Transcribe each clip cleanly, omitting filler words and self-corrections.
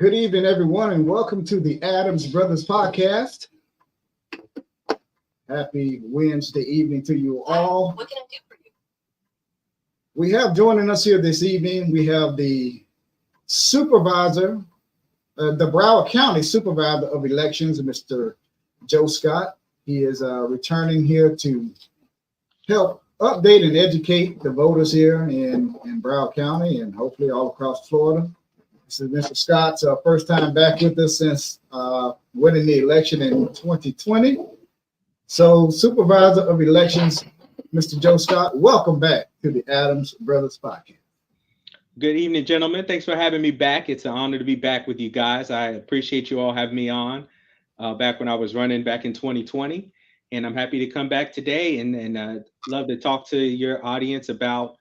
Good evening, everyone, and welcome to the Adams Brothers podcast. Happy Wednesday evening to you all. What can I do for you? We have joining us here this evening, we have the supervisor, the Broward County Supervisor of Elections, Mr. Joe Scott. He is returning here to help update and educate the voters here in Broward County and hopefully all across Florida. This is Mr. Scott's first time back with us since winning the election in 2020. So, Supervisor of Elections, Mr. Joe Scott, welcome back to the Adams Brothers podcast. Good evening, gentlemen. Thanks for having me back. It's an honor to be back with you guys. I appreciate you all having me on back when I was running back in 2020. And I'm happy to come back today and love to talk to your audience about,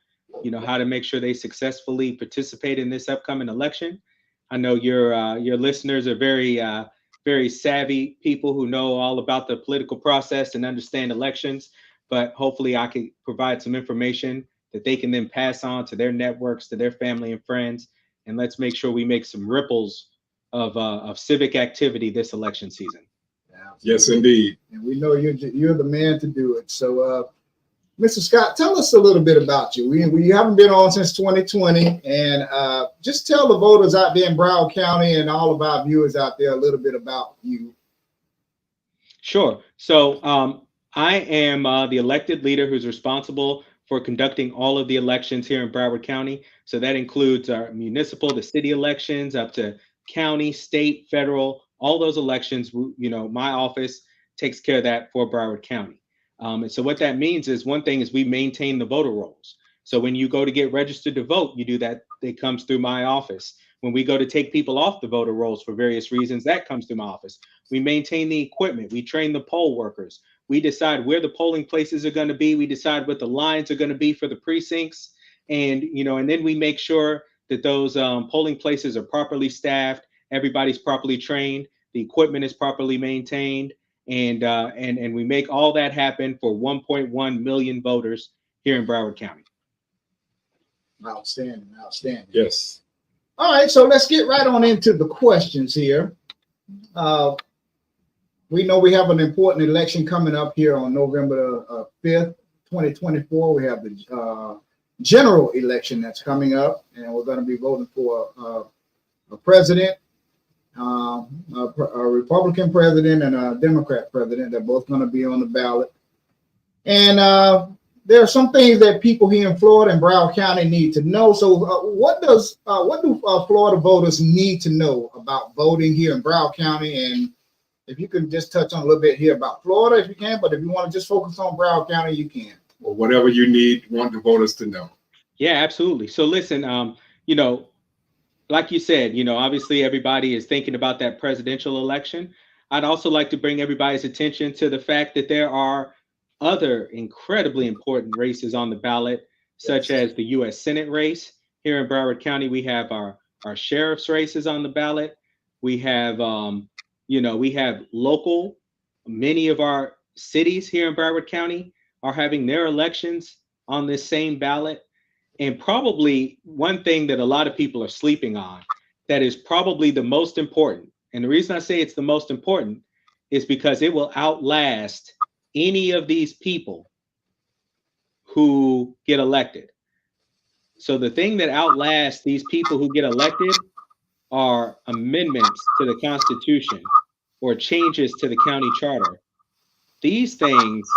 how to make sure they successfully participate in this upcoming election. I know your listeners are very savvy people who know all about the political process and understand elections, but hopefully I can provide some information that they can then pass on to their networks, to their family and friends. And let's make sure we make some ripples of civic activity this election season. Yes, indeed. And we know you're the man to do it. So, Mr. Scott, tell us a little bit about you. We haven't been on since 2020, and just tell the voters out there in Broward County and all of our viewers out there a little bit about you. Sure. So I am the elected leader who's responsible for conducting all of the elections here in Broward County. So that includes our municipal, the city elections, up to county, state, federal, all those elections. My office takes care of that for Broward County. And so what that means is one thing is we maintain the voter rolls. So when you go to get registered to vote, you do that. It comes through my office. When we go to take people off the voter rolls for various reasons, that comes through my office. We maintain the equipment. We train the poll workers. We decide where the polling places are going to be. We decide what the lines are going to be for the precincts. And, and then we make sure that those polling places are properly staffed. Everybody's properly trained. The equipment is properly maintained. And we make all that happen for 1.1 million voters here in Broward County. Outstanding. Yes. All right, so let's get right on into the questions here. We know we have an important election coming up here on November 5th, 2024. We have the general election that's coming up, and we're going to be voting for a president, a Republican president and a Democrat president. They're both going to be on the ballot. And there are some things that people here in Florida and Broward County need to know. So what do Florida voters need to know about voting here in Broward County? And if you can just touch on a little bit here about Florida, if you can, but if you want to just focus on Broward County, you can. Or whatever you want the voters to know. Yeah, absolutely. So listen, like you said, obviously everybody is thinking about that presidential election. I'd also like to bring everybody's attention to the fact that there are other incredibly important races on the ballot, such as the U.S. Senate race. Here in Broward County, we have our sheriff's races on the ballot. We have, we have local, many of our cities here in Broward County are having their elections on this same ballot. And probably one thing that a lot of people are sleeping on that is probably the most important. And the reason I say it's the most important is because it will outlast any of these people who get elected. So the thing that outlasts these people who get elected are amendments to the Constitution or changes to the county charter. These things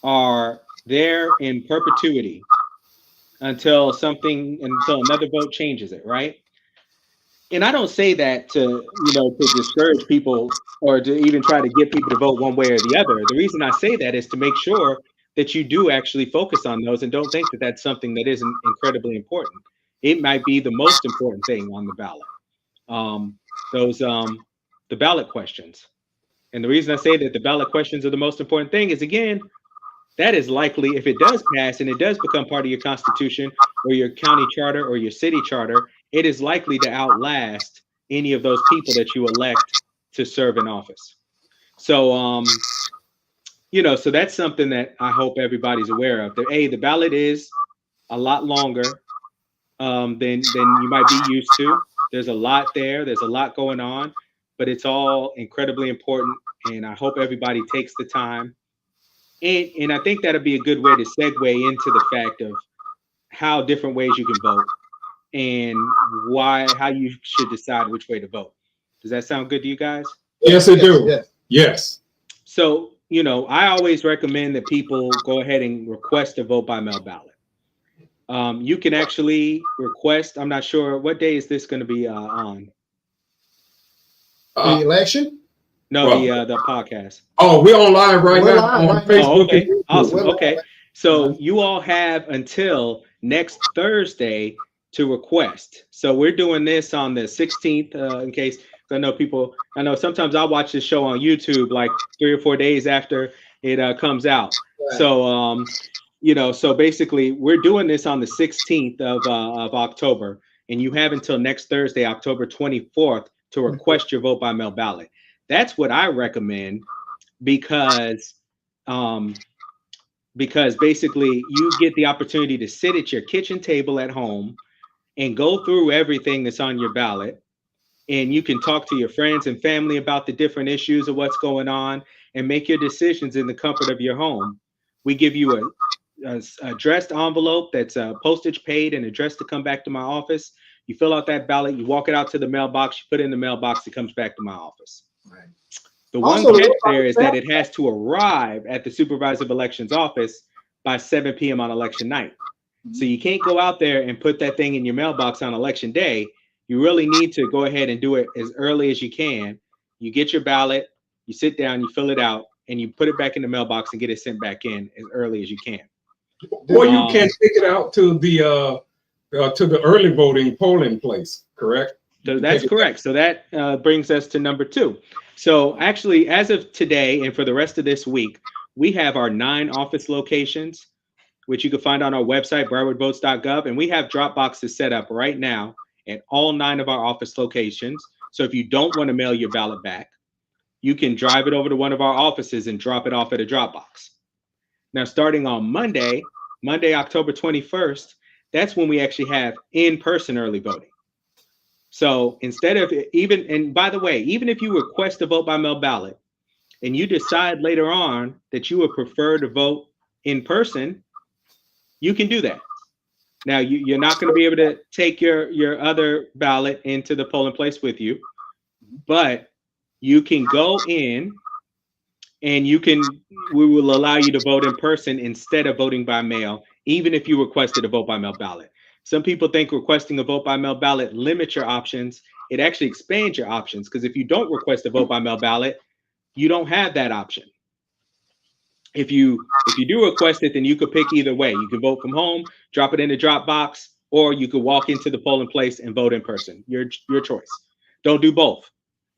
are there in perpetuity until another vote changes it, right? And I don't say that to discourage people or to even try to get people to vote one way or the other. The reason I say that is to make sure that you do actually focus on those and don't think that that's something that isn't incredibly important. It might be the most important thing on the ballot. The ballot questions. And the reason I say that the ballot questions are the most important thing is, again, that is likely, if it does pass and it does become part of your constitution or your county charter or your city charter, it is likely to outlast any of those people that you elect to serve in office. So, so that's something that I hope everybody's aware of. The ballot is a lot longer than you might be used to. There's a lot there. There's a lot going on, but it's all incredibly important. And I hope everybody takes the time. And I think that'll be a good way to segue into the fact of how different ways you can vote and how you should decide which way to vote. Does that sound good to you guys? Yes, it do. Yes. Yes. So, I always recommend that people go ahead and request a vote by mail ballot. You can actually request, I'm not sure, what day is this going to be on? The election? No, Well, the podcast. Oh, we're on live right We're now live on right now. Facebook. Oh, okay. and YouTube. Awesome. Well, Okay. So you all have until next Thursday to request. So we're doing this on the 16th, in case I know sometimes I'll watch this show on YouTube like 3 or 4 days after it comes out. Right. So, so basically we're doing this on the 16th of October, and you have until next Thursday, October 24th, to request your vote by mail ballot. That's what I recommend because basically you get the opportunity to sit at your kitchen table at home and go through everything that's on your ballot. And you can talk to your friends and family about the different issues of what's going on and make your decisions in the comfort of your home. We give you a addressed envelope that's postage paid and addressed to come back to my office. You fill out that ballot, you walk it out to the mailbox, you put it in the mailbox, it comes back to my office. Right. The one Also, catch there is that it has to arrive at the Supervisor of Elections office by 7 p.m. on election night. So you can't go out there and put that thing in your mailbox on election day. You really need to go ahead and do it as early as you can. You get your ballot, you sit down, you fill it out, and you put it back in the mailbox and get it sent back in as early as you can. Or you can take it out to the early voting polling place, correct? So that's correct. So that brings us to number 2. So actually, as of today and for the rest of this week, we have our 9 office locations, which you can find on our website, browardvotes.gov. And we have drop boxes set up right now at all 9 of our office locations. So if you don't want to mail your ballot back, you can drive it over to one of our offices and drop it off at a drop box. Now, starting on Monday, October 21st, that's when we actually have in-person early voting. So instead of and by the way, even if you request a vote by mail ballot and you decide later on that you would prefer to vote in person, you can do that. Now, you're not going to be able to take your other ballot into the polling place with you, but you can go in and we will allow you to vote in person instead of voting by mail, even if you requested a vote by mail ballot. Some people think requesting a vote by mail ballot limits your options. It actually expands your options, because if you don't request a vote by mail ballot, you don't have that option. If you do request it, then you could pick either way. You can vote from home, drop it in the drop box, or you could walk into the polling place and vote in person. Your choice. Don't do both.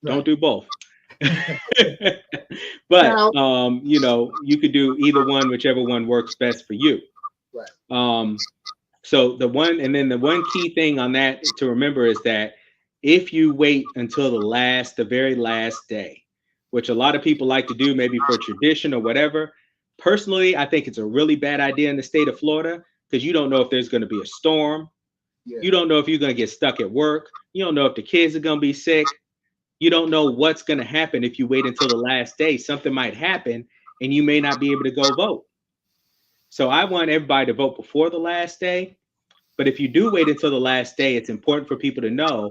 Right. Don't do both. But you could do either one, whichever one works best for you. Right. So the one key thing on that to remember is that if you wait until the very last day, which a lot of people like to do, maybe for tradition or whatever, personally, I think it's a really bad idea in the state of Florida, because you don't know if there's going to be a storm. Yeah. You don't know if you're going to get stuck at work. You don't know if the kids are going to be sick. You don't know what's going to happen if you wait until the last day. Something might happen and you may not be able to go vote. So I want everybody to vote before the last day. But if you do wait until the last day, it's important for people to know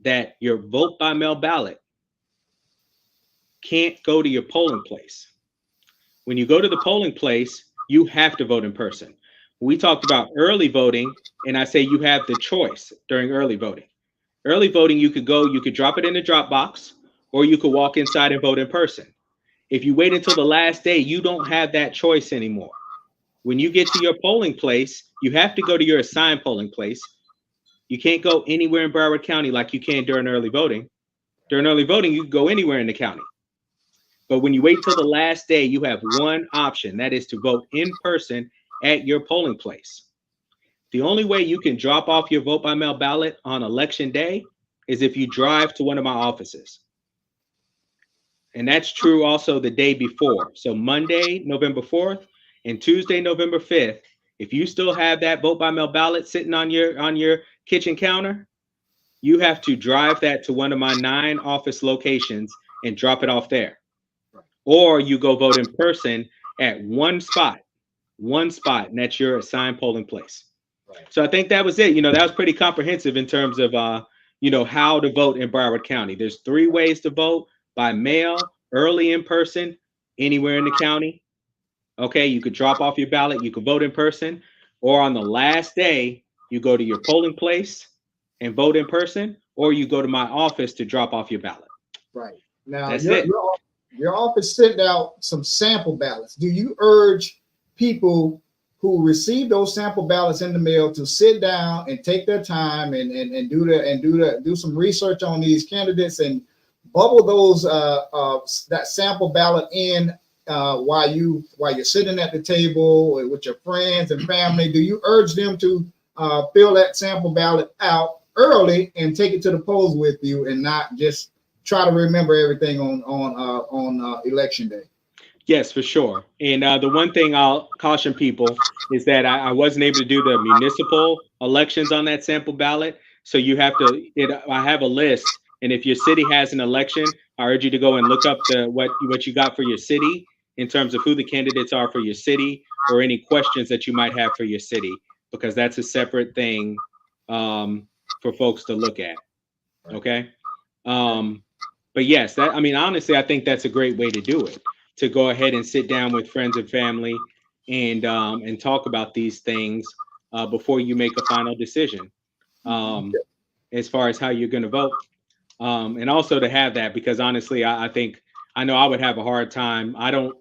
that your vote by mail ballot can't go to your polling place. When you go to the polling place, you have to vote in person. We talked about early voting, and I say you have the choice during early voting. Early voting, you could drop it in the drop box, or you could walk inside and vote in person. If you wait until the last day, you don't have that choice anymore. When you get to your polling place, you have to go to your assigned polling place. You can't go anywhere in Broward County like you can during early voting. During early voting, you can go anywhere in the county. But when you wait till the last day, you have one option. That is to vote in person at your polling place. The only way you can drop off your vote by mail ballot on election day is if you drive to one of my offices. And that's true also the day before. So Monday, November 4th and Tuesday, November 5th, if you still have that vote by mail ballot sitting on your kitchen counter, you have to drive that to one of my 9 office locations and drop it off there. Or you go vote in person at one spot, and that's your assigned polling place. Right. So I think that was it. That was pretty comprehensive in terms of, how to vote in Broward County. There's 3 ways to vote: by mail, early in person, anywhere in the county. Okay, you could drop off your ballot, you could vote in person, or on the last day, you go to your polling place and vote in person, or you go to my office to drop off your ballot. Right. Now, That's it. Your office sent out some sample ballots. Do you urge people who receive those sample ballots in the mail to sit down and take their time and do some research on these candidates and bubble those that sample ballot in while you're sitting at the table with your friends and family? Do you urge them to fill that sample ballot out early and take it to the polls with you, and not just try to remember everything on election day? Yes, for sure. And the one thing I'll caution people is that I wasn't able to do the municipal elections on that sample ballot. So you have to, I have a list. And if your city has an election, I urge you to go and look up what you got for your city in terms of who the candidates are for your city, or any questions that you might have for your city, because that's a separate thing for folks to look at. Okay. But yes, honestly, I think that's a great way to do it, to go ahead and sit down with friends and family and talk about these things before you make a final decision as far as how you're going to vote. And also to have that, because honestly, I know I would have a hard time. I don't,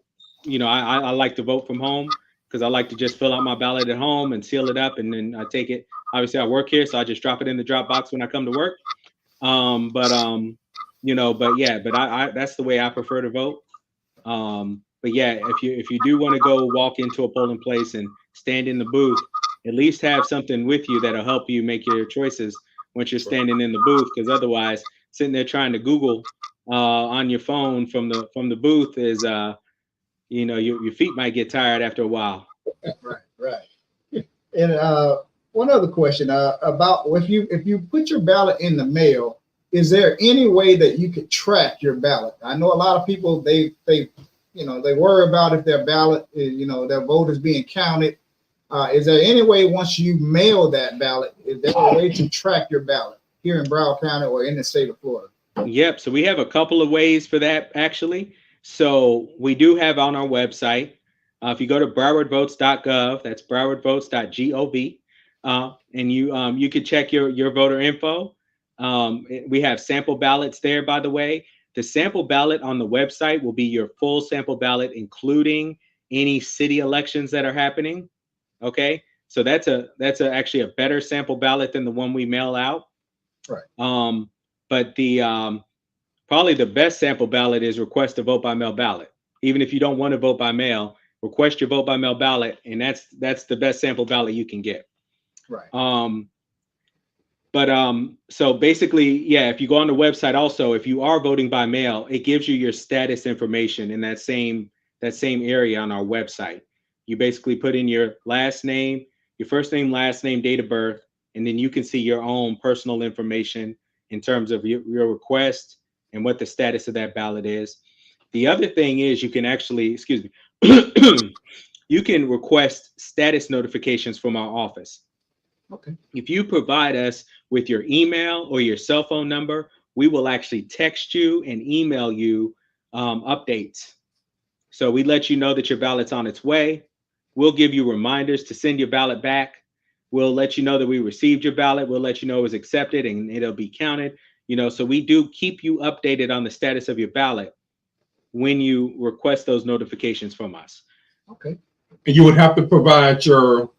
I like to vote from home because I like to just fill out my ballot at home and seal it up, and then I take it. Obviously, I work here, so I just drop it in the drop box when I come to work. That's the way I prefer to vote. But yeah, if you do want to go walk into a polling place and stand in the booth, at least have something with you that'll help you make your choices once you're standing in the booth, because otherwise sitting there trying to Google on your phone from the booth is your feet might get tired after a while. Right. And one other question about if you put your ballot in the mail, is there any way that you could track your ballot? I know a lot of people, they worry about if their ballot is, their vote is being counted. Is there any way, once you mail that ballot, is there a way to track your ballot here in Broward County or in the state of Florida? Yep. So we have a couple of ways for that, actually. So we do have on our website, if you go to browardvotes.gov, that's browardvotes.gov, and you can check your voter info. We have sample ballots there, by the way. The sample ballot on the website will be your full sample ballot, including any city elections that are happening. Okay, so that's actually a better sample ballot than the one we mail out. Right. But the probably the best sample ballot is request a vote by mail ballot. Even if you don't want to vote by mail, request your vote by mail ballot, and that's the best sample ballot you can get. Right. So basically, yeah, if you go on the website, also, if you are voting by mail, it gives you your status information in that same area on our website. You basically put in your last name, your first name, last name, date of birth, and then you can see your own personal information in terms of your request and what the status of that ballot is. The other thing is you can actually, you can request status notifications from our office. Okay. If you provide us with your email or your cell phone number, we will actually text you and email you updates. So we let you know that your ballot's on its way. We'll give you reminders to send your ballot back. We'll let you know that we received your ballot. We'll let you know it was accepted and it'll be counted. So we do keep you updated on the status of your ballot when you request those notifications from us. Okay. And you would have to provide your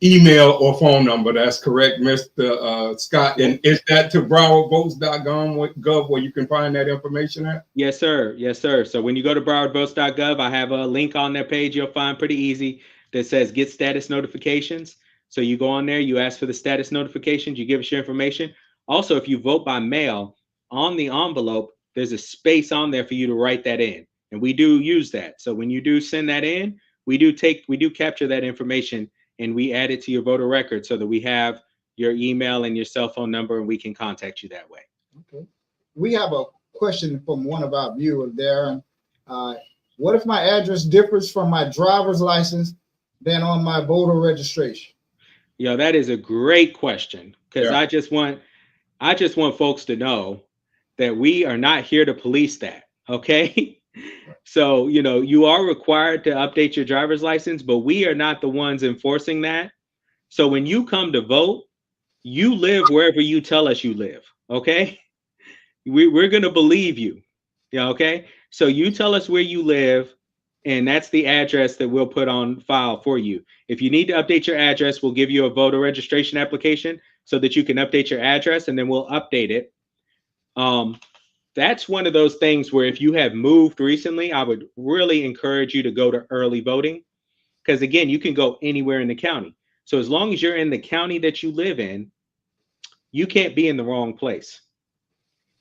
email or phone number. That's correct, Mr. Scott. And is that to browardvotes.gov where you can find that information at? Yes, sir. Yes, sir. So when you go to browardvotes.gov, I have a link on that page you'll find pretty easy that says get status notifications. So you go on there, you ask for the status notifications, you give us your information. Also, if you vote by mail, on the envelope, there's a space on there for you to write that in. And we do use that. So when you do send that in, we do capture that information and we add it to your voter record so that we have your email and your cell phone number, and we can contact you that way. Okay. We have a question from one of our viewers there. What if my address differs from my driver's license than on my voter registration? Yo, that is a great question, because Yeah. I just want folks to know that we are not here to police that. Okay. So, you are required to update your driver's license, but we are not the ones enforcing that. So when you come to vote, you live wherever you tell us you live. Okay. We're going to believe you. Yeah. Okay. So you tell us where you live, and that's the address that we'll put on file for you. If you need to update your address, we'll give you a voter registration application so that you can update your address, and then we'll update it. That's one of those things where if you have moved recently, I would really encourage you to go to early voting, because again, you can go anywhere in the county. So as long as you're in the county that you live in, you can't be in the wrong place.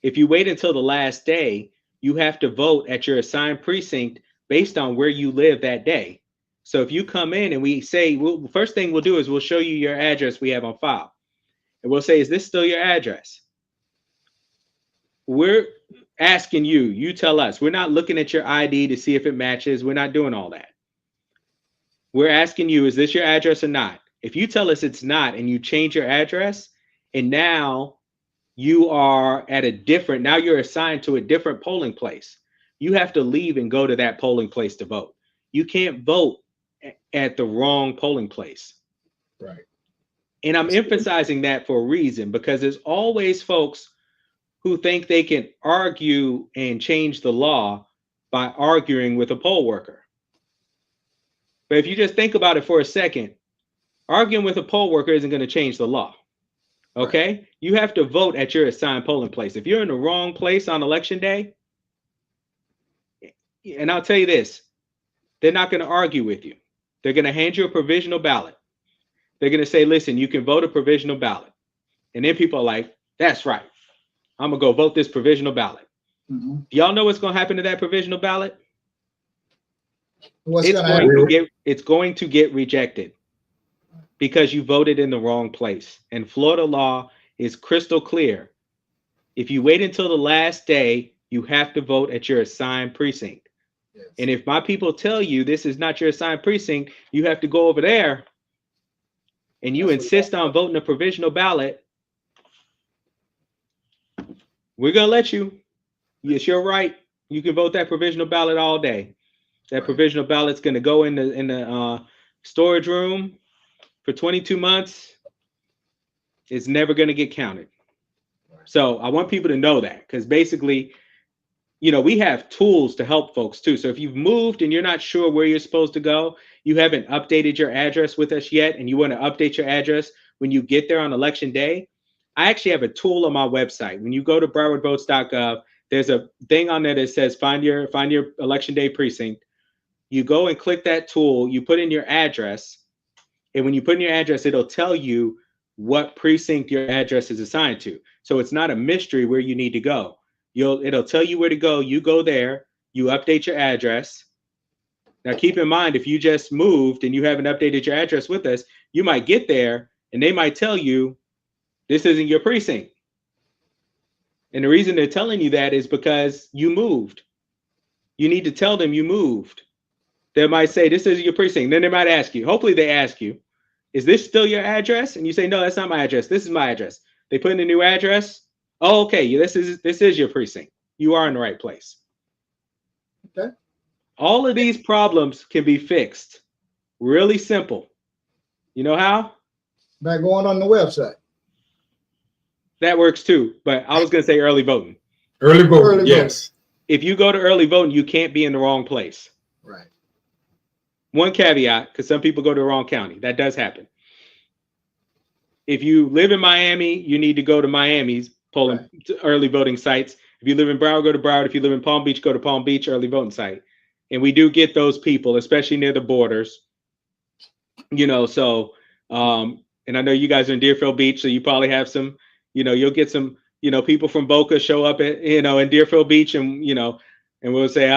If you wait until the last day, you have to vote at your assigned precinct based on where you live that day. So if you come in and we say, well, first thing we'll do is we'll show you your address we have on file. And we'll say, is this still your address? We're asking you, you tell us. We're not looking at your ID to see if it matches. We're not doing all that. We're asking you, is this your address or not? If you tell us it's not and you change your address, and now you are at now you're assigned to a different polling place, you have to leave and go to that polling place to vote. You can't vote at the wrong polling place. Right. And I'm emphasizing that for a reason, because there's always folks who think they can argue and change the law by arguing with a poll worker. But if you just think about it for a second, arguing with a poll worker isn't going to change the law. Okay? Right. You have to vote at your assigned polling place. If you're in the wrong place on election day, and I'll tell you this, they're not going to argue with you. They're going to hand you a provisional ballot. They're going to say, listen, you can vote a provisional ballot. And then people are like, that's right. I'm going to go vote this provisional ballot. Mm-hmm. Do y'all know what's going to happen to that provisional ballot? It's going to get rejected because you voted in the wrong place. And Florida law is crystal clear. If you wait until the last day, you have to vote at your assigned precinct. Yes. And if my people tell you this is not your assigned precinct, you have to go over there and you insist on voting a provisional ballot, we're going to let you. It's your right. You can vote that provisional ballot all day. That provisional ballot's going to go in the storage room for 22 months. It's never going to get counted. So I want people to know that, because basically, we have tools to help folks too. So if you've moved and you're not sure where you're supposed to go, you haven't updated your address with us yet, and you want to update your address when you get there on election day, I actually have a tool on my website. When you go to browardvotes.gov, there's a thing on there that says find your election day precinct. You go and click that tool, you put in your address, and when you put in your address, it'll tell you what precinct your address is assigned to. So it's not a mystery where you need to go. It'll tell you where to go. You go there, you update your address. Now keep in mind, if you just moved and you haven't updated your address with us, you might get there and they might tell you this isn't your precinct. And the reason they're telling you that is because you moved. You need to tell them you moved. They might say, this isn't your precinct. Then they might ask you, hopefully they ask you, is this still your address? And you say, no, that's not my address. This is my address. They put in a new address. Oh, okay. This is your precinct. You are in the right place. Okay. All of these problems can be fixed. Really simple. You know how? By going on the website. That works too. But I was going to say early voting. Early voting, yes. If you go to early voting, you can't be in the wrong place. Right. One caveat, because some people go to the wrong county. That does happen. If you live in Miami, you need to go to Miami's polling early voting sites. If you live in Broward, go to Broward. If you live in Palm Beach, go to Palm Beach early voting site. And we do get those people, especially near the borders. And I know you guys are in Deerfield Beach, so you probably have some, you'll get some, people from Boca show up at, in Deerfield Beach, and, and we'll say,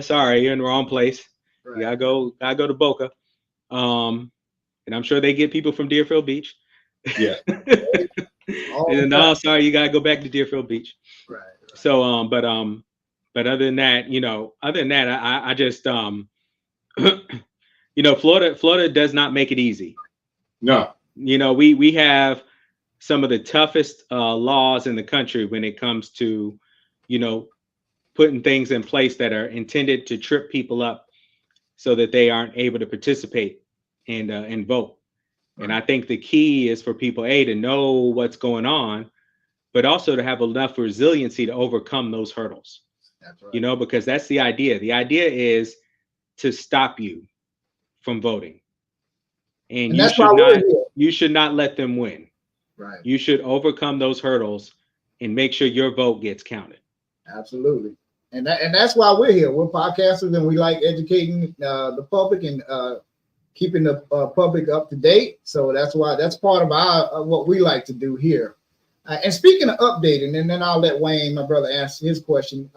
sorry, you're in the wrong place. Right. You gotta go to Boca. And I'm sure they get people from Deerfield Beach. Yeah. All And then, the time. no, sorry, you gotta go back to Deerfield Beach. Right. So, but other than that, I just, Florida does not make it easy. No. We have some of the toughest laws in the country when it comes to, you know, putting things in place that are intended to trip people up so that they aren't able to participate and vote. Right. And I think the key is for people, to know what's going on, but also to have enough resiliency to overcome those hurdles. That's right. Because that's the idea. The idea is to stop you from voting. And that's why we're here. you should not let them win. Right. You should overcome those hurdles and make sure your vote gets counted. Absolutely. And that's why we're here. We're podcasters, and we like educating the public and keeping the public up to date. So that's part of our what we like to do here. And speaking of updating, and then I'll let Wayne, my brother, answer his question.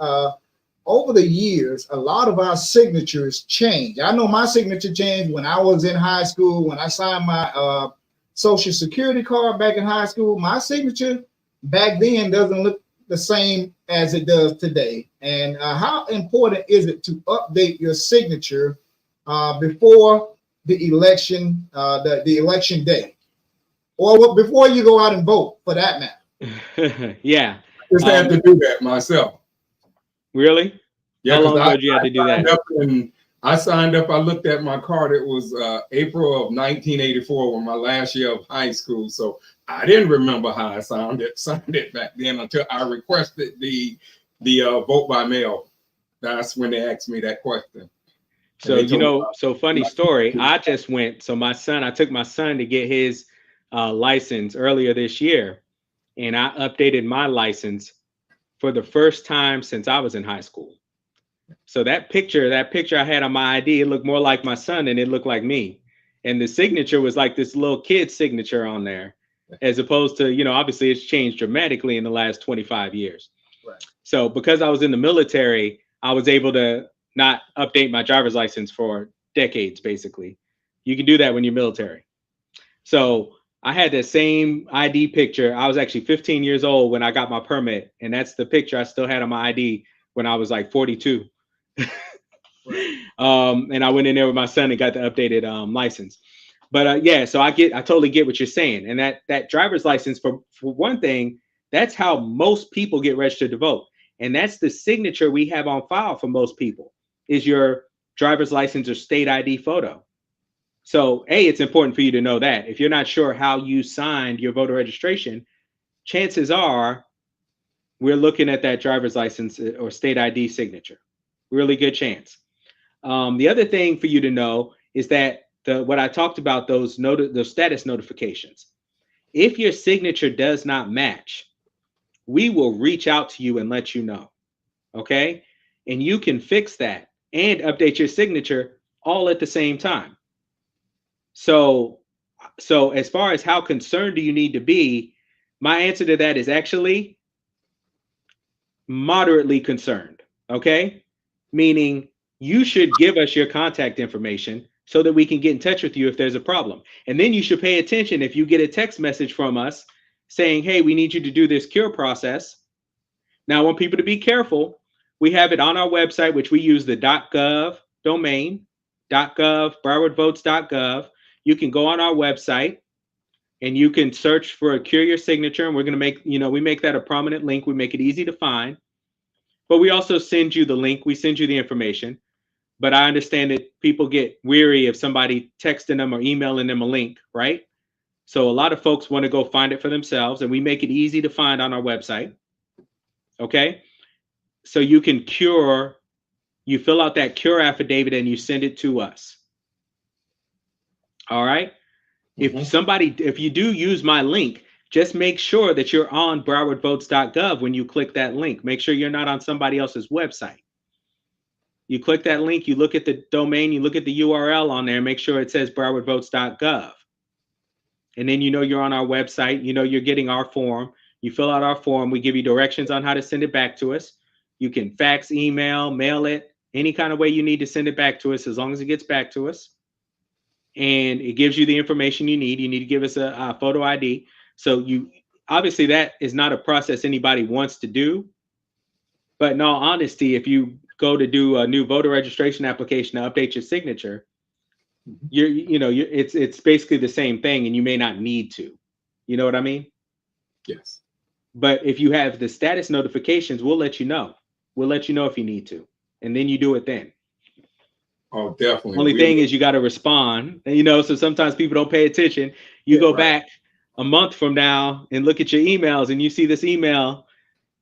Over the years, a lot of our signatures change. I know my signature changed when I was in high school. When I signed my Social Security card back in high school, my signature back then doesn't look the same as it does today. And how important is it to update your signature before the election, the election day, or before you go out and vote, for that matter? Yeah. I just had to do that myself. Really? Yeah. How long ago did you have to do that? I signed up. I looked at my card. It was April of 1984, when my last year of high school. So I didn't remember how I signed it back then until I requested the vote by mail. That's when they asked me that question. So, funny story. I just went. So I took my son to get his license earlier this year, and I updated my license for the first time since I was in high school. So that picture I had on my ID, it looked more like my son than it looked like me. And the signature was like this little kid's signature on there, as opposed to, obviously it's changed dramatically in the last 25 years. Right. So because I was in the military, I was able to not update my driver's license for decades, basically. You can do that when you're military. So I had the same ID picture. I was actually 15 years old when I got my permit. And that's the picture I still had on my ID when I was like 42. And I went in there with my son and got the updated license. But so I totally get what you're saying. And that driver's license, for one thing, that's how most people get registered to vote. And that's the signature we have on file for most people, is your driver's license or state ID photo. So it's important for you to know that. If you're not sure how you signed your voter registration, chances are we're looking at that driver's license or state ID signature. Really good chance. The other thing for you to know is that what I talked about, those status notifications. If your signature does not match, we will reach out to you and let you know. Okay? And you can fix that and update your signature all at the same time. So as far as how concerned do you need to be, my answer to that is actually moderately concerned. Okay? Meaning you should give us your contact information so that we can get in touch with you if there's a problem. And then you should pay attention if you get a text message from us saying, hey, we need you to do this cure process. Now, I want people to be careful. We have it on our website, which we use the .gov domain, .gov, browardvotes.gov. You can go on our website and you can search for Cure Your Signature. And we're going to we make that a prominent link. We make it easy to find. But we also send you the link. We send you the information. But I understand that people get weary of somebody texting them or emailing them a link, right? So a lot of folks want to go find it for themselves, and we make it easy to find on our website. Okay? So you can you fill out that cure affidavit and you send it to us. All right? Mm-hmm. If you do use my link, just make sure that you're on browardvotes.gov when you click that link. Make sure you're not on somebody else's website. You click that link, you look at the domain, you look at the URL on there, make sure it says browardvotes.gov. And then you're on our website, you're getting our form. You fill out our form, we give you directions on how to send it back to us. You can fax, email, mail it, any kind of way you need to send it back to us, as long as it gets back to us. and it gives you the information you need. You need to give us a photo ID. So you obviously that is not a process anybody wants to do. But in all honesty, if you go to do a new voter registration application to update your signature, it's basically the same thing, and you may not need to. You know what I mean? Yes. But if you have the status notifications, we'll let you know. We'll let you know if you need to, and then you do it then. Oh, definitely. Only thing is you got to respond, so sometimes people don't pay attention. You go back a month from now and look at your emails, and you see this email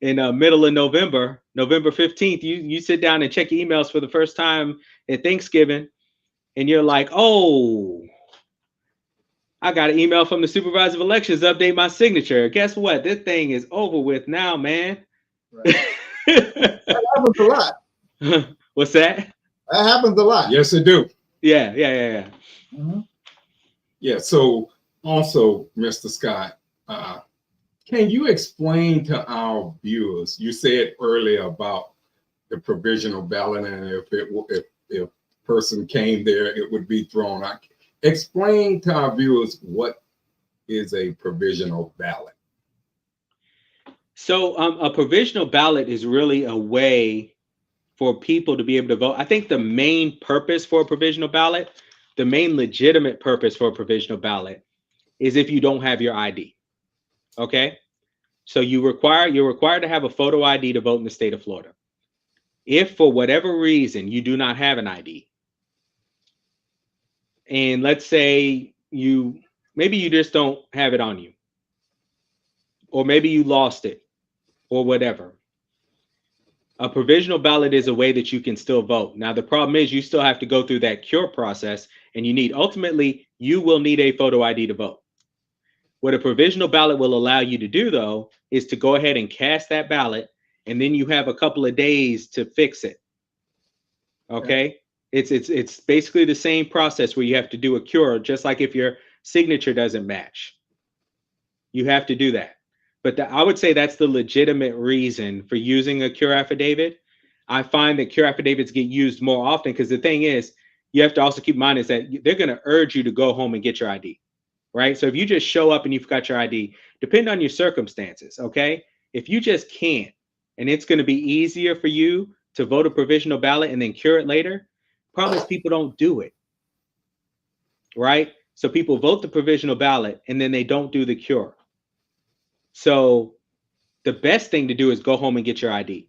in middle of November 15th. You sit down and check your emails for the first time at Thanksgiving, and you're like, oh, I got an email from the supervisor of elections to update my signature. Guess what? This thing is over with now, man. Right. That happens a lot. What's that? That happens a lot. Yes, it do. Yeah. Mm-hmm. Yeah. So also, Mr. Scott, can you explain to our viewers? You said earlier about the provisional ballot, and if person came there, it would be thrown out. Explain to our viewers what is a provisional ballot. So a provisional ballot is really a way for people to be able to vote. I think the main purpose for a provisional ballot, the main legitimate purpose for a provisional ballot, is if you don't have your ID. Okay, so you're required to have a photo ID to vote in the state of Florida. If for whatever reason you do not have an ID, and let's say maybe you just don't have it on you, or maybe you lost it, or whatever, a provisional ballot is a way that you can still vote. Now, the problem is you still have to go through that cure process, and ultimately you will need a photo ID to vote. What a provisional ballot will allow you to do, though, is to go ahead and cast that ballot, and then you have a couple of days to fix it. Okay? It's basically the same process where you have to do a cure, just like if your signature doesn't match. You have to do that. But I would say that's the legitimate reason for using a cure affidavit. I find that cure affidavits get used more often because the thing is, you have to also keep in mind is that they're going to urge you to go home and get your ID, right? So if you just show up and you forgot your ID, depending on your circumstances, okay? If you just can't, and it's going to be easier for you to vote a provisional ballot and then cure it later, problem is people don't do it, right? So people vote the provisional ballot and then they don't do the cure. So the best thing to do is go home and get your ID.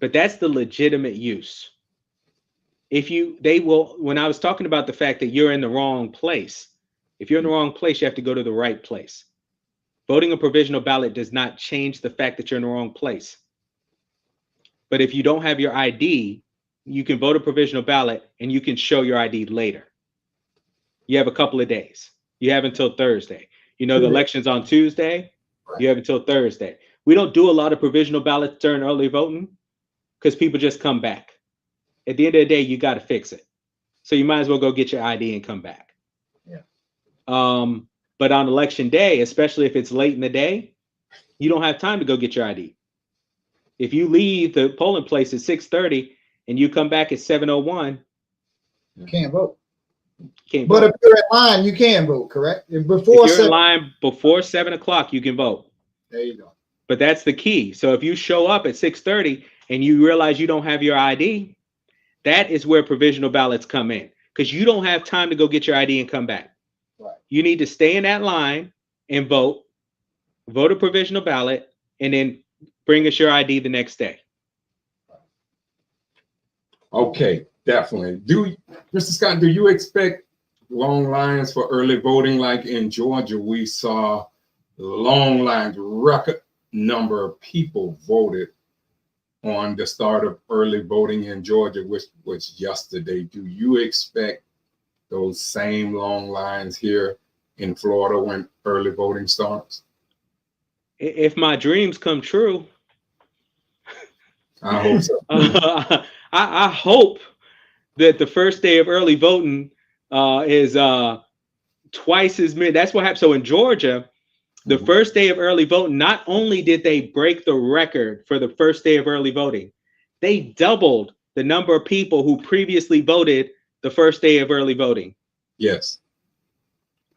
But that's the legitimate use. When I was talking about the fact that you're in the wrong place, if you're in the wrong place, you have to go to the right place. Voting a provisional ballot does not change the fact that you're in the wrong place. But if you don't have your ID, you can vote a provisional ballot and you can show your ID later. You have a couple of days. You have until Thursday. The election's on Tuesday. You have until Thursday. We don't do a lot of provisional ballots during early voting because people just come back. At the end of the day, you got to fix it. So you might as well go get your ID and come back. Yeah. But on election day, especially if it's late in the day, you don't have time to go get your ID. If you leave the polling place at 6:30 and you come back at 7:01, you can't vote. Can't but vote. If you're in line, you can vote, correct? If you're in line before 7 o'clock, you can vote. There you go. But that's the key. So if you show up at 6:30 and you realize you don't have your ID, that is where provisional ballots come in, because you don't have time to go get your ID and come back. Right. You need to stay in that line and vote a provisional ballot, and then bring us your ID the next day. Okay, definitely. Mr. Scott, do you expect long lines for early voting? Like in Georgia, we saw long lines, record number of people voted on the start of early voting in Georgia, which was yesterday. Do you expect those same long lines here in Florida when early voting starts? If my dreams come true, I hope so. I hope that the first day of early voting is twice as many. That's what happened. So in Georgia, the first day of early voting, not only did they break the record for the first day of early voting, they doubled the number of people who previously voted the first day of early voting. Yes.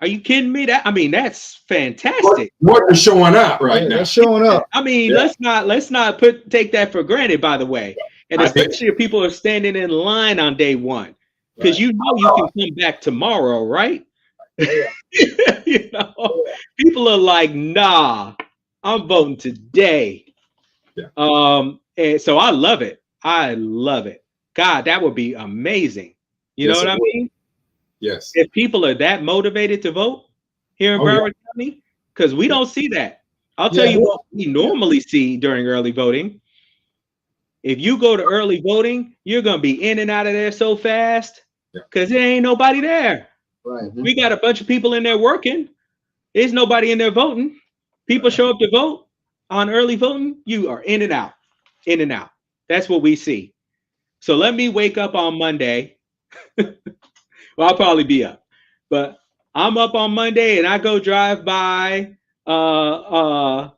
Are you kidding me? That's fantastic. What is showing up right now? That's showing up. I mean, Yeah. let's not take that for granted, by the way. And I especially if people are standing in line on day one. Because Right. you can come back tomorrow, right? Yeah. People are like, nah, I'm voting today. Yeah. And so I love it. I love it. God, that would be amazing. You know Yes, what it I would. mean? Yes. If people are that motivated to vote here in Oh, yeah. Broward County, because we Yeah. don't see that. I'll tell Yeah. you what we normally see during early voting. If you go to early voting, you're gonna be in and out of there so fast Yeah. because there ain't nobody there. Right. Mhm. We got a bunch of people in there working. There's nobody in there voting. People show up to vote on early voting. You are in and out, in and out. That's what we see. So let me wake up on Monday. Well, I'll probably be up, but I'm up on Monday and I go drive by. I'm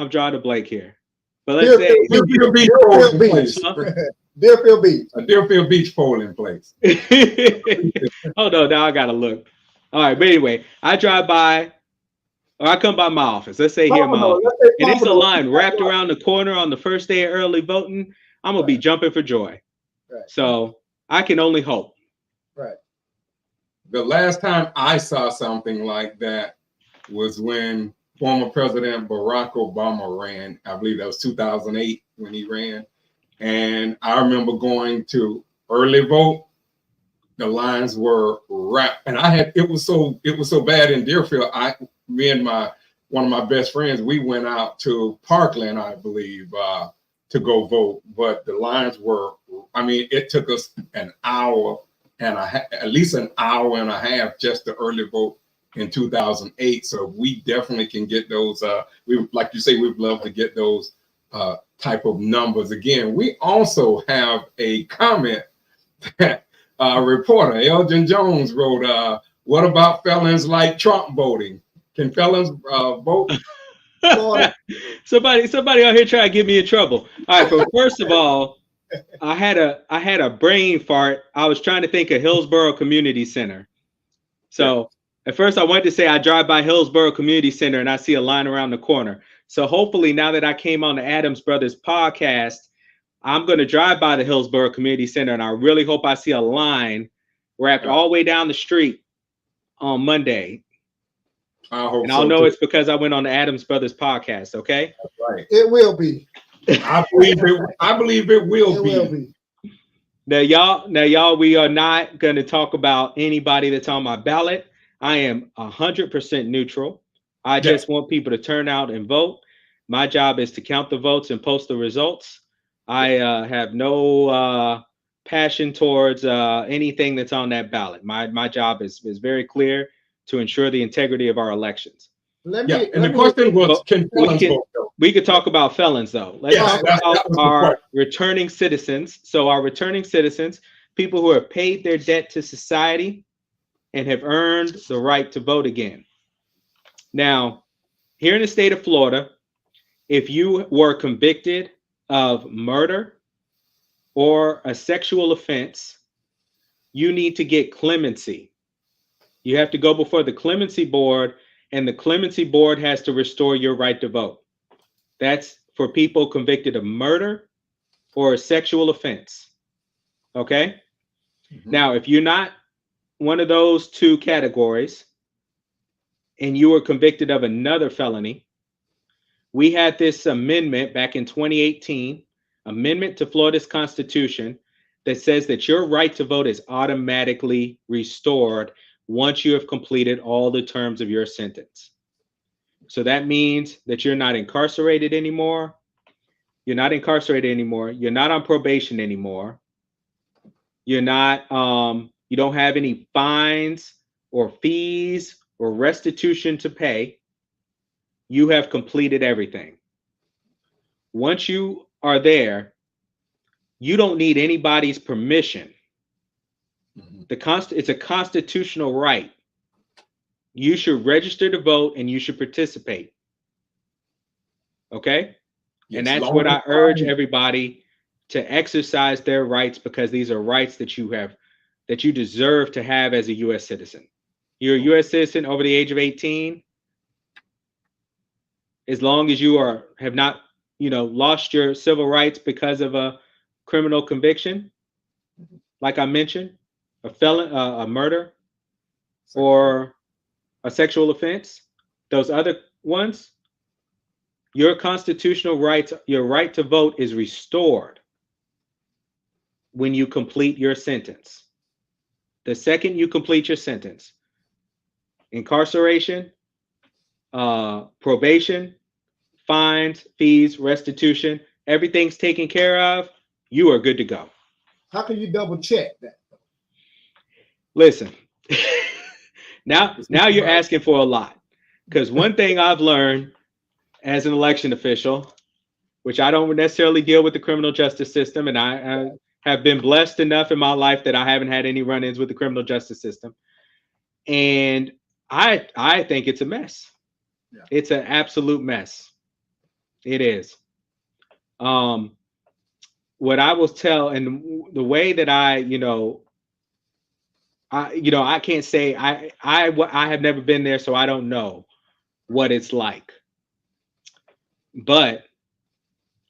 drawing a blank here, but let's say Deerfield Beach Deerfield polling Beach. place. Deerfield Beach. A Deerfield Beach polling place. oh no, now I gotta look. All right, but anyway, I drive by or I come by my office. Let's say here in my Pompano, office, let's say and it's a Pompano. line wrapped around the corner on the first day of early voting. I'm gonna be jumping for joy. Right. So I can only hope. Right. The last time I saw something like that was when former President Barack Obama ran. I believe that was 2008 when he ran. And I remember going to early vote. The lines were wrapped, and it was so bad in Deerfield. Me and one of my best friends, we went out to Parkland, I believe, to go vote. But the lines were, it took us an hour and at least an hour and a half just to early vote in 2008. So we definitely can get those. Like you say, we'd love to get those type of numbers again. We also have a comment that reporter Elgin Jones wrote. What about felons like Trump voting? Can felons vote? Somebody out here trying to get me in trouble. All right, but first of all, I had a brain fart. I was trying to think of Hillsborough Community Center. So at first I wanted to say I drive by Hillsborough Community Center and I see a line around the corner. So hopefully now that I came on the Adams Brothers podcast, I'm going to drive by the Hillsborough Community Center and I really hope I see a line wrapped all the way down the street on Monday. And I'll know it's because I went on the Adams Brothers podcast. Okay. That's right. It will be. I believe it will be. Now, y'all, we are not going to talk about anybody that's on my ballot. I am 100% neutral. I just want people to turn out and vote. My job is to count the votes and post the results. I have no passion towards anything that's on that ballot. My job is very clear to ensure the integrity of our elections. The question was, can felons vote? We could talk about felons, though. Let's talk about our returning citizens. So our returning citizens, people who have paid their debt to society and have earned the right to vote again. Now, here in the state of Florida, if you were convicted of murder or a sexual offense, you need to get clemency. You have to go before the clemency board, and the clemency board has to restore your right to vote. That's for people convicted of murder or a sexual offense. Okay? Mm-hmm. Now, if you're not one of those two categories and you were convicted of another felony, we had this amendment back in 2018, amendment to Florida's Constitution, that says that your right to vote is automatically restored once you have completed all the terms of your sentence. So that means that you're not incarcerated anymore. You're not incarcerated anymore. You're not on probation anymore. You're not, you don't have any fines or fees or restitution to pay. You have completed everything. Once you are there, you don't need anybody's permission. It's a constitutional right. You should register to vote and you should participate. Okay? Yes, and that's what I urge everybody to exercise their rights, because these are rights that you have that you deserve to have as a U.S. citizen. You're a U.S. citizen over the age of 18. As long as you have not, lost your civil rights because of a criminal conviction, like I mentioned, a felon, a murder, or a sexual offense, those other ones, your constitutional rights, your right to vote is restored when you complete your sentence. The second you complete your sentence, incarceration, probation, fines, fees, restitution, everything's taken care of, you are good to go. How can you double check that? Listen, now you're asking for a lot, because one thing I've learned as an election official, which I don't necessarily deal with the criminal justice system, and I have been blessed enough in my life that I haven't had any run-ins with the criminal justice system, and I think it's a mess. Yeah. It's an absolute mess. It is. What I will tell, and the way that I can't say I have never been there, so I don't know what it's like. But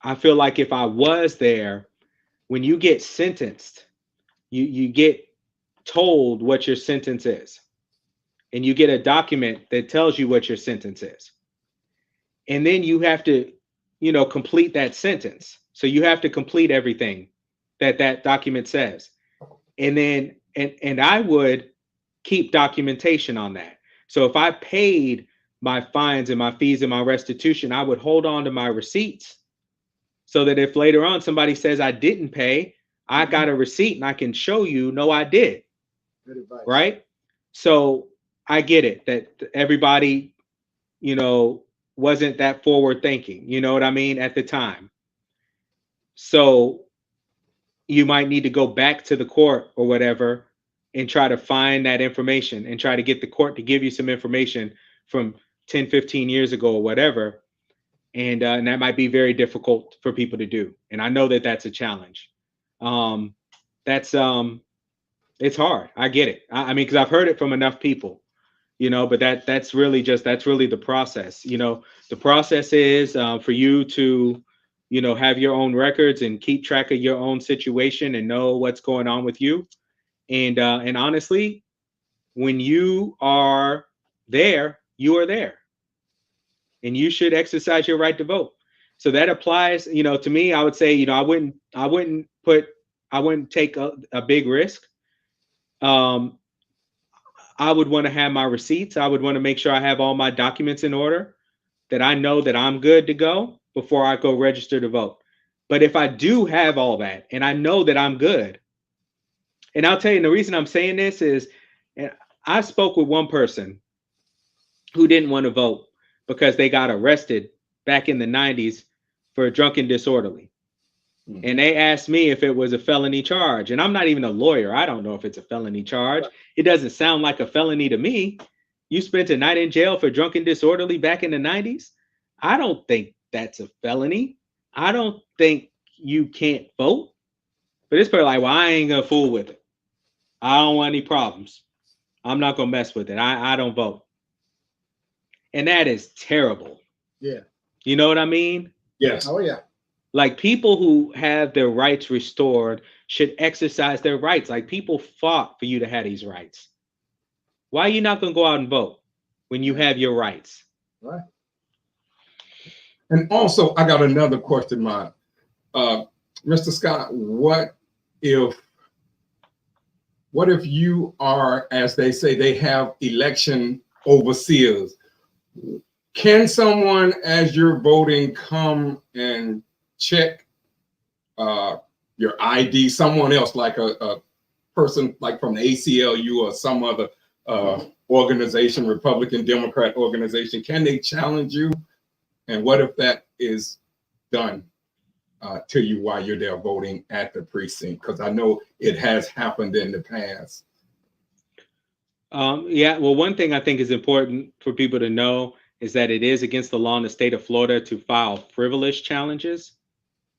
I feel like if I was there, when you get sentenced, you get told what your sentence is, and you get a document that tells you what your sentence is, and then you have to complete that sentence. So you have to complete everything that document says. And then, and I would keep documentation on that. So if I paid my fines and my fees and my restitution, I would hold on to my receipts so that if later on somebody says I didn't pay, I got a receipt and I can show you, no, I did. Good advice. Right? So I get it that everybody, wasn't that forward thinking, you know what I mean, at the time. So you might need to go back to the court or whatever and try to find that information and try to get the court to give you some information from 10, 15 years ago or whatever. And that might be very difficult for people to do. And I know that that's a challenge. It's hard. I get it. I mean, because I've heard it from enough people. But that's really the process. The process is for you to, have your own records and keep track of your own situation and know what's going on with you. And honestly, when you are there, you are there, and you should exercise your right to vote. So that applies, to me. I would say, I wouldn't take a big risk. I would want to have my receipts. I would want to make sure I have all my documents in order, that I know that I'm good to go before I go register to vote. But if I do have all that and I know that I'm good, and I'll tell you, the reason I'm saying this is, I spoke with one person who didn't want to vote because they got arrested back in the 90s for a drunken disorderly. And they asked me if it was a felony charge. And I'm not even a lawyer. I don't know if it's a felony charge. It doesn't sound like a felony to me. You spent a night in jail for drunken disorderly back in the 90s. I don't think that's a felony. I don't think you can't vote. But it's probably like, well, I ain't gonna fool with it. I don't want any problems. I'm not gonna mess with it. I don't vote. And that is terrible. Yeah. You know what I mean? Yes. Oh, yeah. Like, people who have their rights restored should exercise their rights. Like, people fought for you to have these rights. Why are you not going to go out and vote when you have your rights? Right. And also, I got another question, Mr. Scott. What if you are, as they say, they have election overseers? Can someone, as you're voting, come and check your ID? Someone else, like a person like from the ACLU or some other organization, Republican, Democrat organization, can they challenge you? And what if that is done to you while you're there voting at the precinct? Because I know it has happened in the past. Yeah, well, one thing I think is important for people to know is that it is against the law in the state of Florida to file frivolous challenges.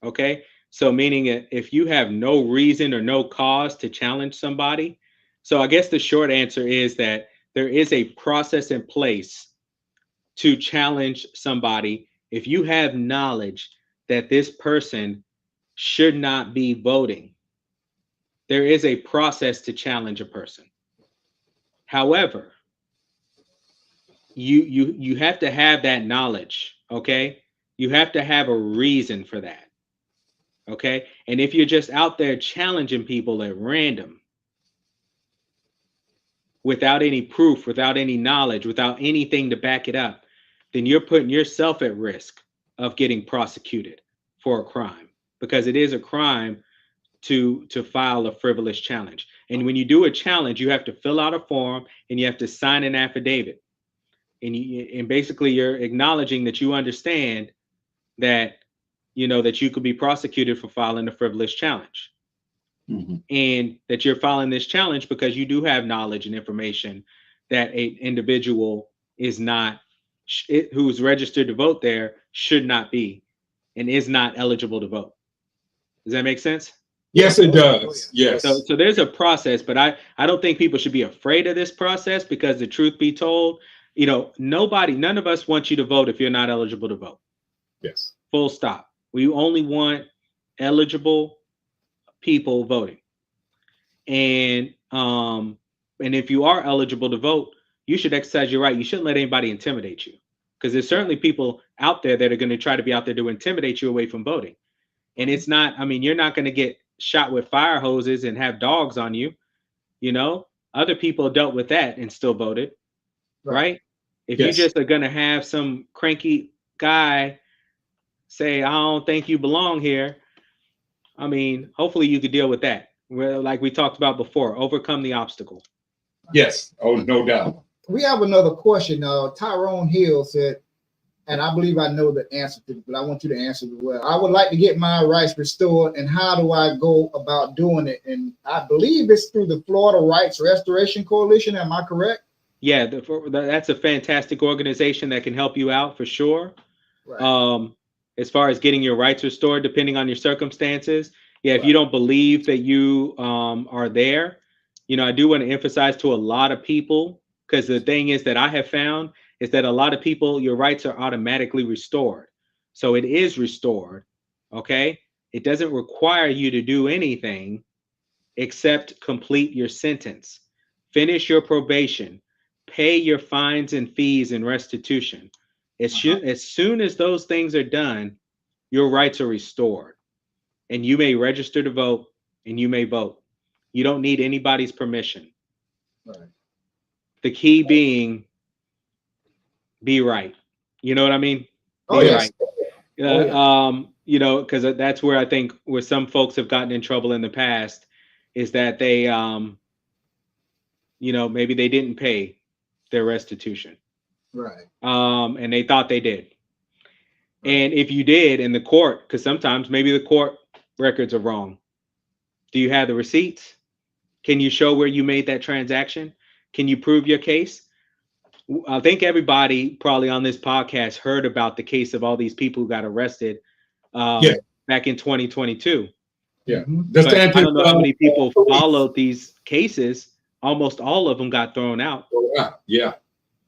Okay, so meaning if you have no reason or no cause to challenge somebody, So I guess the short answer is that there is a process in place to challenge somebody if you have knowledge that this person should not be voting. There is a process to challenge a person. However, you have to have that knowledge, okay? You have to have a reason for that. Okay? And if you're just out there challenging people at random without any proof, without any knowledge, without anything to back it up, then you're putting yourself at risk of getting prosecuted for a crime, because it is a crime to file a frivolous challenge. And when you do a challenge, you have to fill out a form and you have to sign an affidavit. And basically you're acknowledging that you understand that that you could be prosecuted for filing a frivolous challenge. Mm-hmm. And that you're filing this challenge because you do have knowledge and information that an individual is not, who's registered to vote there, should not be and is not eligible to vote. Does that make sense? Yes, it does. Yes. So there's a process, but I don't think people should be afraid of this process, because the truth be told, none of us want you to vote if you're not eligible to vote. Yes. Full stop. We only want eligible people voting. And if you are eligible to vote, you should exercise your right. You shouldn't let anybody intimidate you, because there's certainly people out there that are going to try to be out there to intimidate you away from voting. And it's not, you're not going to get shot with fire hoses and have dogs on you. Other people dealt with that and still voted, right? If Yes. you just are going to have some cranky guy say, I don't think you belong here, hopefully you could deal with that. Well, like we talked about before, overcome the obstacle. Yes. Oh, no doubt. We have another question. Tyrone Hill said, and I believe I know the answer to it, but I want you to answer it well. I would like to get my rights restored, and how do I go about doing it? And I believe it's through the Florida Rights Restoration Coalition. Am I correct? Yeah, that's a fantastic organization that can help you out for sure. Right. As far as getting your rights restored, depending on your circumstances. Yeah, if you don't believe that you are there, I do want to emphasize to a lot of people, because the thing is that I have found is that a lot of people, your rights are automatically restored. So it is restored, okay? It doesn't require you to do anything except complete your sentence, finish your probation, pay your fines and fees and restitution. As soon as those things are done, your rights are restored, and you may register to vote and you may vote. You don't need anybody's permission. Right. The key being, be right. You know what I mean? Oh, be yes. right. Because that's where I think where some folks have gotten in trouble in the past is that they, maybe they didn't pay their restitution. Right. And they thought they did. And if you did in the court, because sometimes maybe the court records are wrong. Do you have the receipts? Can you show where you made that transaction? Can you prove your case? I think everybody probably on this podcast heard about the case of all these people who got arrested back in 2022. Yeah. But I don't know how many people followed these cases. Almost all of them got thrown out. Yeah.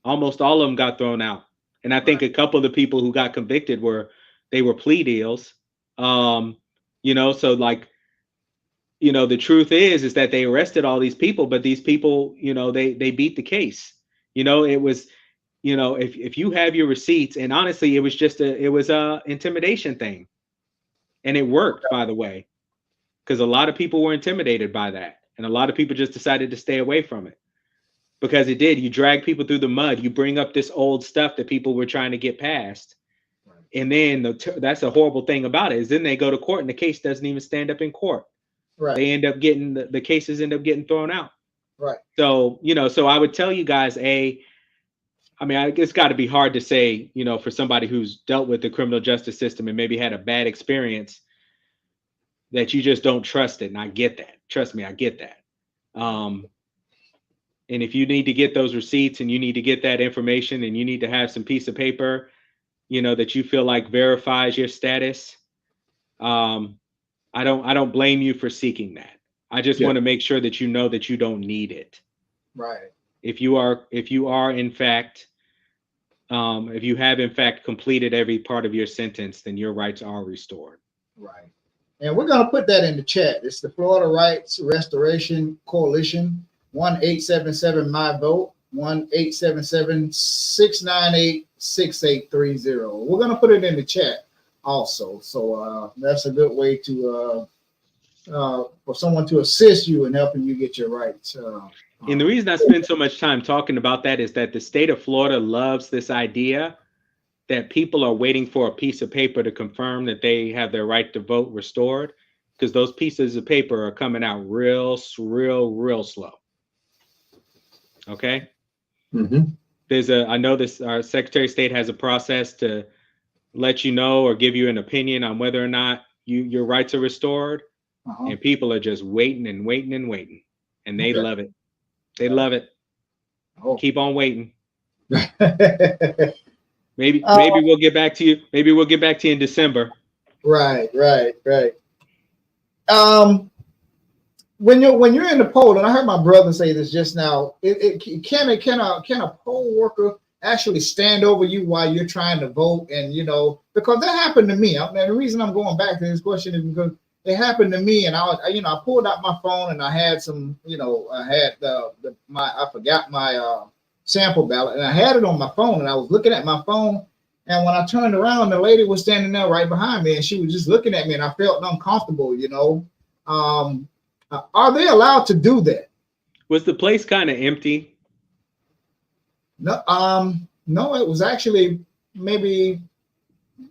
Almost all of them got thrown out. And I think a couple of the people who got convicted were plea deals. So like, the truth is that they arrested all these people, but these people, they beat the case. It was, if you have your receipts, and honestly, it was a intimidation thing. And it worked, by the way, because a lot of people were intimidated by that. And a lot of people just decided to stay away from it. Because it did. You drag people through the mud. You bring up this old stuff that people were trying to get past. And then that's a horrible thing about it, is then they go to court and the case doesn't even stand up in court. Right. They end up getting, the cases end up getting thrown out. Right. So, so I would tell you guys, it's got to be hard to say, for somebody who's dealt with the criminal justice system and maybe had a bad experience, that you just don't trust it. And I get that. Trust me, I get that. And if you need to get those receipts and you need to get that information and you need to have some piece of paper, that you feel like verifies your status, I don't blame you for seeking that. I just Yeah. want to make sure that you know that you don't need it. Right. If you are in fact, if you have in fact completed every part of your sentence, then your rights are restored. Right. And we're going to put that in the chat. It's the Florida Rights Restoration Coalition, 1-877-MY-VOTE, 1-877-698-6830. We're going to put it in the chat also. So that's a good way to for someone to assist you in helping you get your rights. And the reason I spend so much time talking about that is that the state of Florida loves this idea that people are waiting for a piece of paper to confirm that they have their right to vote restored, because those pieces of paper are coming out real slow. Okay. Mm-hmm. I know this, our Secretary of State has a process to let you know or give you an opinion on whether or not your rights are restored. And people are just waiting and waiting and waiting. And they love it. They love it. Oh. Keep on waiting. Maybe we'll get back to you. Maybe we'll get back to you in December. Right. When you're in the poll, and I heard my brother say this just now, can a poll worker actually stand over you while you're trying to vote? And because that happened to me. And the reason I'm going back to this question is because it happened to me, and I pulled out my phone and I had some, I had I forgot my sample ballot, and I had it on my phone, and I was looking at my phone, and when I turned around, the lady was standing there right behind me, and she was just looking at me, and I felt uncomfortable. Are they allowed to do that? Was the place kind of empty? No, it was actually maybe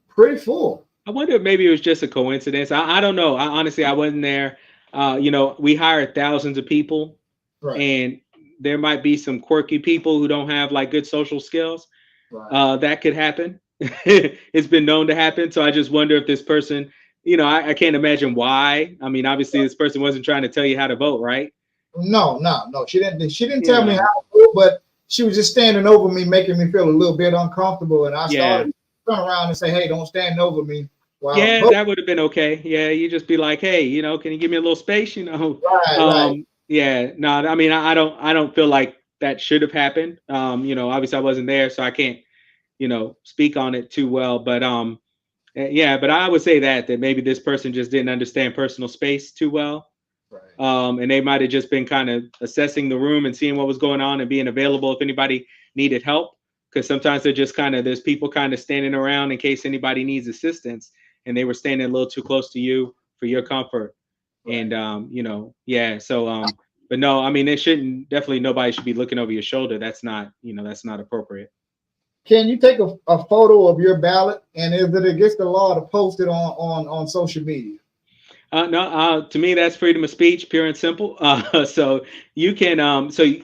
pretty full. I wonder if maybe it was just a coincidence. I don't know. Honestly, I wasn't there. We hired thousands of people, right. And there might be some quirky people who don't have like good social skills. Right. That could happen. It's been known to happen. So I just wonder if this person, I can't imagine why. I mean, obviously this person wasn't trying to tell you how to vote, right? No. She didn't tell me how to vote, but she was just standing over me, making me feel a little bit uncomfortable. And I started to turn around and say, "Hey, don't stand over me." That would have been okay. Yeah, you just be like, "Hey, can you give me a little space?" Right. Yeah, no, I mean, I don't feel like that should have happened. Obviously I wasn't there, so I can't, speak on it too well. But but I would say that maybe this person just didn't understand personal space too well. Right. And they might have just been kind of assessing the room and seeing what was going on and being available if anybody needed help. Because sometimes they're just there's people kind of standing around in case anybody needs assistance, and they were standing a little too close to you for your comfort. Right. And so but no, I mean, nobody should be looking over your shoulder. That's not appropriate. Can you take a photo of your ballot, and is it against the law to post it on social media? No, to me, that's freedom of speech, pure and simple. So you can,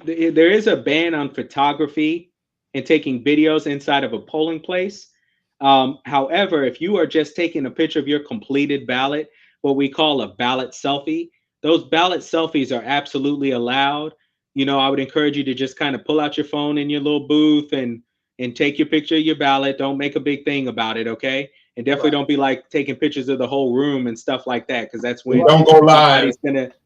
there is a ban on photography and taking videos inside of a polling place. However, if you are just taking a picture of your completed ballot, what we call a ballot selfie, those ballot selfies are absolutely allowed. I would encourage you to just kind of pull out your phone in your little booth and take your picture of your ballot. Don't make a big thing about it, okay? And definitely don't be like taking pictures of the whole room and stuff like that, because that's when don't go live.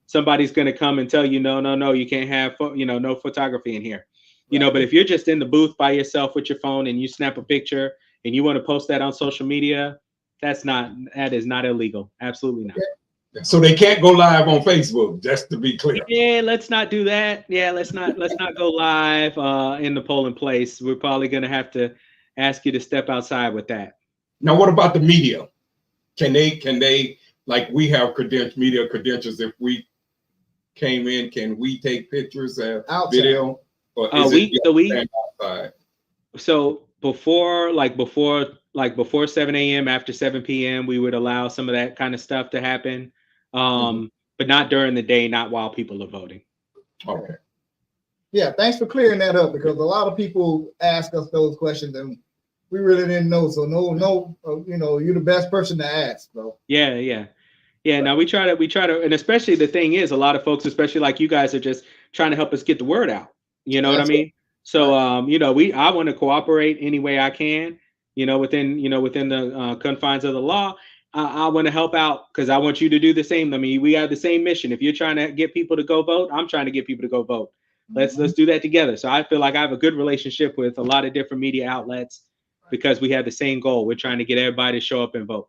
Somebody's gonna come and tell you, no, you can't have no photography in here. But if you're just in the booth by yourself with your phone and you snap a picture and you want to post that on social media, that is not illegal. Absolutely not. So they can't go live on Facebook, just to be clear. Yeah, let's not do that. Yeah, let's not go live in the polling place. We're probably gonna have to ask you to step outside with that. Now, what about the media? Can they like we have media credentials? If we came in, can we take pictures and video? Or is it outside? So before 7 a.m. after 7 p.m. we would allow some of that kind of stuff to happen, but not during the day, not while people are voting. Okay. Yeah, thanks for clearing that up, because a lot of people ask us those questions and we really didn't know. So no, you're the best person to ask, bro. Yeah. Right. Now we try to, and especially the thing is, a lot of folks, especially like you guys, are just trying to help us get the word out. You know what I mean? So, I want to cooperate any way I can, within the confines of the law. I want to help out because I want you to do the same. I mean, we have the same mission. If you're trying to get people to go vote, I'm trying to get people to go vote. Let's do that together. So I feel like I have a good relationship with a lot of different media outlets because we have the same goal. We're trying to get everybody to show up and vote.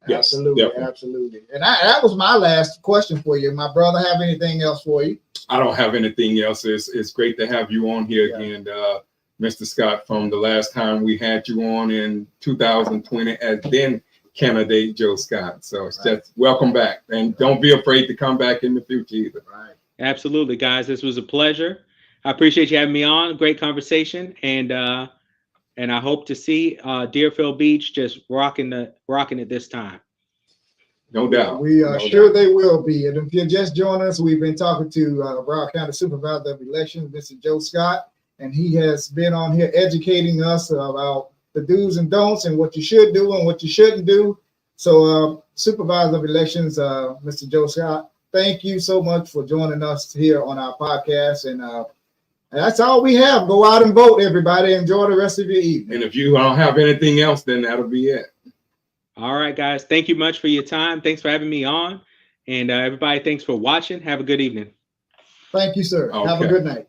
Yes, Absolutely, definitely. absolutely. And that was my last question for you. My brother, have anything else for you? I don't have anything else. It's great to have you on here Yeah. again, Mr. Scott, from the last time we had you on in 2020 as then candidate Joe Scott. So it's just welcome back. And don't be afraid to come back in the future either. Right. Absolutely, guys. This was a pleasure. I appreciate you having me on. Great conversation. And I hope to see Deerfield Beach just rocking it this time. No doubt. We are No sure doubt. they will be. And if you're just joining us, we've been talking to Broward County Supervisor of Elections, Mr. Joe Scott, and he has been on here educating us about the do's and don'ts and what you should do and what you shouldn't do. So, Supervisor of Elections, Mr. Joe Scott, thank you so much for joining us here on our podcast. And that's all we have. Go out and vote, everybody. Enjoy the rest of your evening. And if you don't have anything else, then that'll be it. All right, guys. Thank you much for your time. Thanks for having me on. And everybody, thanks for watching. Have a good evening. Thank you, sir. Have a Okay. good night.